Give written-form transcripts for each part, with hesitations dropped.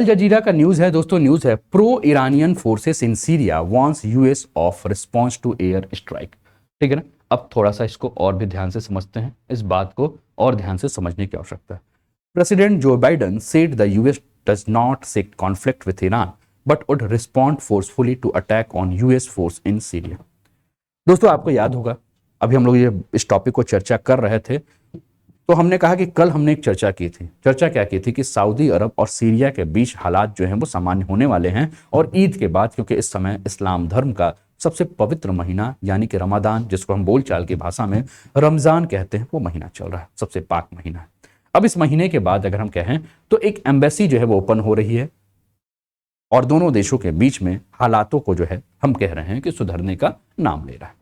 अल जजीरा का न्यूज है दोस्तों। न्यूज है pro Iranian forces in Syria wants US of response to air strike. ठीक है ना। अब थोड़ा सा इसको और भी ध्यान से समझते हैं, इस बात को और ध्यान से समझने की आवश्यकता है। President Joe Biden said the US does not seek conflict with Iran but would respond forcefully to attack on US force in Syria. दोस्तों आपको याद होगा, अभी हम लोग ये इस टॉपिक को चर्चा कर रहे थे, तो हमने कहा कि कल हमने एक चर्चा की थी। चर्चा क्या की थी कि सऊदी अरब और सीरिया के बीच हालात जो हैं वो सामान्य होने वाले हैं, और ईद के बाद, क्योंकि इस समय इस्लाम धर्म का सबसे पवित्र महीना यानी कि रमादान, जिसको हम बोलचाल की भाषा में रमजान कहते हैं, वो महीना चल रहा है, सबसे पाक महीना है। अब इस महीने के बाद अगर हम कहें तो एक एम्बेसी जो है वो ओपन हो रही है, और दोनों देशों के बीच में हालातों को जो है हम कह रहे हैं कि सुधरने का नाम ले रहा है।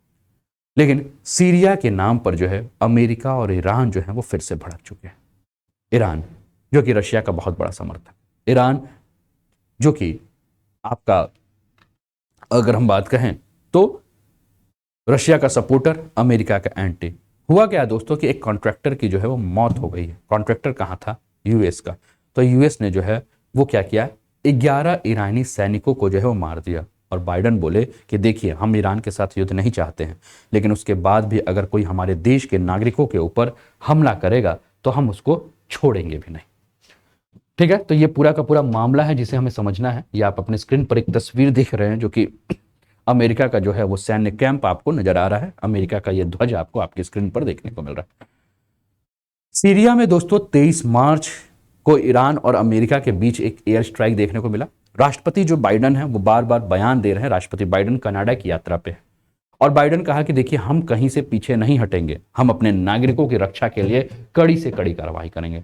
लेकिन सीरिया के नाम पर जो है अमेरिका और ईरान जो है वो फिर से भड़क चुके हैं। ईरान जो कि रशिया का बहुत बड़ा समर्थक, ईरान जो कि आपका, अगर हम बात कहें तो रशिया का सपोर्टर, अमेरिका का एंटी। हुआ क्या दोस्तों कि एक कॉन्ट्रैक्टर की जो है वो मौत हो गई है। कॉन्ट्रैक्टर कहाँ था? यूएस का। तो यूएस ने जो है वो क्या किया, 11 ईरानी सैनिकों को जो है वो मार दिया। और बाइडन बोले कि देखिए, हम ईरान के साथ युद्ध नहीं चाहते हैं, लेकिन उसके बाद भी अगर कोई हमारे देश के नागरिकों के ऊपर हमला करेगा तो हम उसको छोड़ेंगे भी नहीं। ठीक है, तो ये पूरा का पूरा मामला है जिसे हमें समझना है। ये आप अपने स्क्रीन पर एक तस्वीर देख रहे हैं, जो कि अमेरिका का जो है वो सैन्य कैंप आपको नजर आ रहा है। अमेरिका का ये ध्वज आपको आपकी स्क्रीन पर देखने को मिल रहा है। सीरिया में दोस्तों 23 मार्च को ईरान और अमेरिका के बीच एक एयर स्ट्राइक देखने को मिला। राष्ट्रपति जो बाइडन है वो बार बार बयान दे रहे हैं। राष्ट्रपति बाइडन कनाडा की यात्रा पे है, और बाइडन कहा कि देखिए, हम कहीं से पीछे नहीं हटेंगे, हम अपने नागरिकों की रक्षा के लिए कड़ी से कड़ी कार्रवाई करेंगे।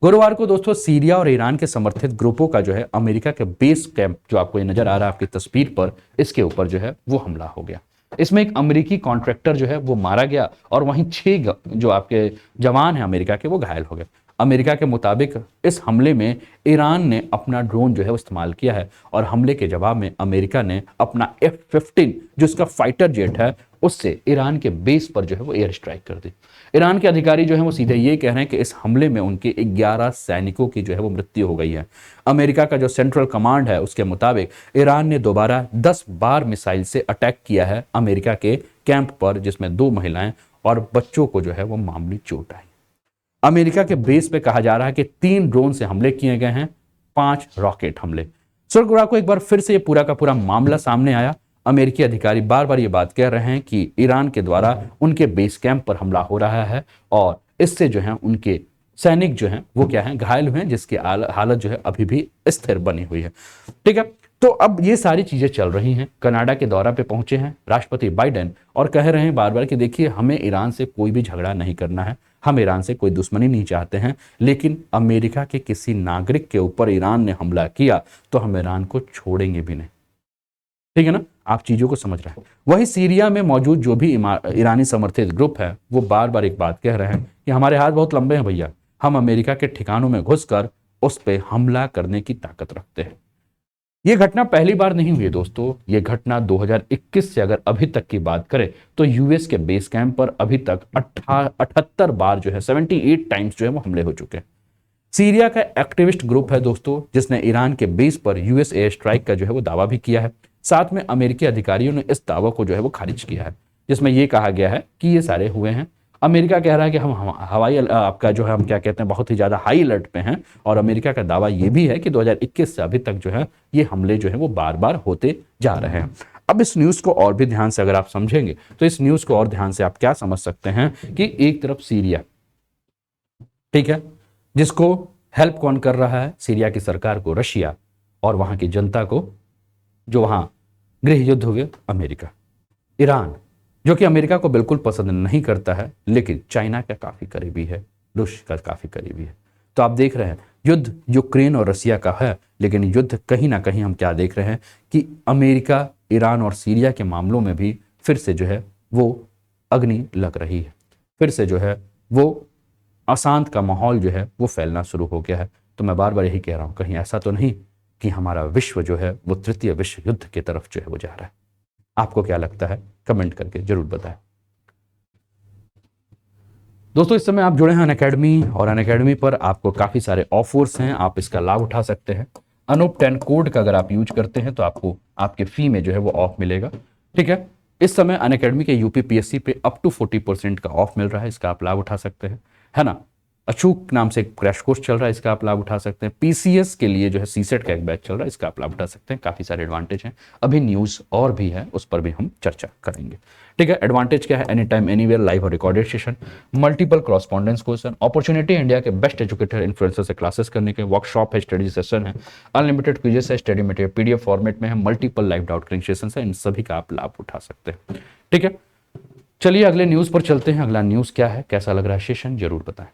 गुरुवार को दोस्तों सीरिया और ईरान के समर्थित ग्रुपों का जो है अमेरिका के बेस कैंप, जो आपको ये नजर आ रहा है आपकी तस्वीर पर, इसके ऊपर जो है वो हमला हो गया। इसमें एक अमेरिकी कॉन्ट्रैक्टर जो है वो मारा गया, और वहीं 6 जो आपके जवान हैं अमेरिका के वो घायल हो गए। अमेरिका के मुताबिक इस हमले में ईरान ने अपना ड्रोन जो है वो इस्तेमाल किया है, और हमले के जवाब में अमेरिका ने अपना F-15 जो इसका फाइटर जेट है उससे ईरान के बेस पर जो है वो एयर स्ट्राइक कर दी। ईरान के अधिकारी जो है वो सीधे ये कह रहे हैं कि इस हमले में उनके 11 सैनिकों की जो है वो मृत्यु हो गई है। अमेरिका का जो सेंट्रल कमांड है उसके मुताबिक ईरान ने दोबारा 10 बार मिसाइल से अटैक किया है अमेरिका के कैंप पर, जिसमें 2 महिलाएं और बच्चों को जो है वो मामूली चोट आई। अमेरिका के बेस पे कहा जा रहा है कि 3 ड्रोन से हमले किए गए हैं, 5 रॉकेट हमले। शुक्रवार को एक बार फिर से ये पूरा का पूरा मामला सामने आया। अमेरिकी अधिकारी बार बार ये बात कह रहे हैं कि ईरान के द्वारा उनके बेस कैंप पर हमला हो रहा है, और इससे जो है उनके सैनिक जो हैं वो क्या है, घायल हुए हैं, जिसकी हालत जो है अभी भी स्थिर बनी हुई है। ठीक है, तो अब ये सारी चीजें चल रही हैं। कनाडा के दौरा पे पहुंचे हैं राष्ट्रपति बाइडेन, और कह रहे हैं बार बार कि देखिए, हमें ईरान से कोई भी झगड़ा नहीं करना है, हम ईरान से कोई दुश्मनी नहीं चाहते हैं, लेकिन अमेरिका के किसी नागरिक के ऊपर ईरान ने हमला किया तो हम ईरान को छोड़ेंगे भी नहीं। ठीक है ना, आप चीजों को समझ रहे हैं। वही सीरिया में मौजूद जो भी ईरानी समर्थित ग्रुप है वो बार बार एक बात कह रहे हैं कि हमारे हाथ बहुत लंबे हैं भैया, हम अमेरिका के ठिकानों में घुसकर उस पर हमला करने की ताकत रखते हैं। यह घटना पहली बार नहीं हुई दोस्तों, यह घटना 2021 से अगर अभी तक की बात करें तो यूएस के बेस कैंप पर अभी तक 78 बार जो है 78 टाइम्स जो है वो हमले हो चुके हैं। सीरिया का एक्टिविस्ट ग्रुप है दोस्तों, जिसने ईरान के बेस पर यूएस एयर स्ट्राइक का जो है वो दावा भी किया है। साथ में अमेरिकी अधिकारियों ने इस दावा को जो है वो खारिज किया है, जिसमें यह कहा गया है कि ये सारे हुए हैं। अमेरिका कह रहा है कि हम हवाई आपका जो है हम क्या कहते हैं बहुत ही ज्यादा हाई अलर्ट पे हैं, और अमेरिका का दावा यह भी है कि 2021 से अभी तक जो है ये हमले जो है वो बार बार होते जा रहे हैं। अब इस न्यूज को और भी ध्यान से अगर आप समझेंगे तो इस न्यूज को और ध्यान से आप क्या समझ सकते हैं कि एक तरफ सीरिया, ठीक है, जिसको हेल्प कौन कर रहा है? सीरिया की सरकार को रशिया, और वहां की जनता को, जो वहां गृह युद्ध हो गया, अमेरिका। ईरान जो कि अमेरिका को बिल्कुल पसंद नहीं करता है, लेकिन चाइना का काफी करीबी है, रूस का काफी करीबी है। तो आप देख रहे हैं युद्ध यूक्रेन और रशिया का है, लेकिन युद्ध कहीं ना कहीं हम क्या देख रहे हैं कि अमेरिका, ईरान और सीरिया के मामलों में भी फिर से जो है वो अग्नि लग रही है, फिर से जो है वो अशांत का माहौल जो है वो फैलना शुरू हो गया है। तो मैं बार बार यही कह रहा हूं, कहीं ऐसा तो नहीं कि हमारा विश्व जो है वो तृतीय विश्व युद्ध की तरफ जो है वो जा रहा है। आपको क्या लगता है? कमेंट करके जरूर बताएं। दोस्तों इस समय आप जुड़े हैं अनअकैडमी, और अनअकैडमी पर आपको काफी सारे ऑफर्स हैं, आप इसका लाभ उठा सकते हैं। अनूप 10 कोड का अगर आप यूज करते हैं तो आपको आपके फी में जो है वो ऑफ मिलेगा। ठीक है, इस समय अनअकैडमी के यूपीपीएससी पे अप टू 40% का ऑफ मिल रहा है, इसका आप लाभ उठा सकते हैं, है ना। अचूक नाम से एक क्रैश कोर्स चल रहा है, इसका आप लाभ उठा सकते हैं। पीसीएस के लिए जो है सीसेट का एक बैच चल रहा है, इसका आप लाभ उठा सकते हैं। काफ़ी सारे एडवांटेज हैं, अभी न्यूज़ और भी है, उस पर भी हम चर्चा करेंगे। ठीक है, एडवांटेज क्या है? एनी टाइम एनीवेयर लाइव और recorded session, multiple correspondence question, opportunity India के बेस्ट एजुकेटर इन्फ्लुएंसर से क्लासेस करने के, वर्कशॉप है, स्टडी सेशन है, अनलिमिटेड क्विजेस है, स्टडी मटेरियल पीडीएफ फॉर्मेट में है, multiple live doubt clearing session है, इन सभी का आप लाभ उठा सकते हैं। ठीक है, चलिए अगले न्यूज़ पर चलते हैं। अगला न्यूज़ क्या है, कैसा लग रहा है सेशन, जरूर बताएं।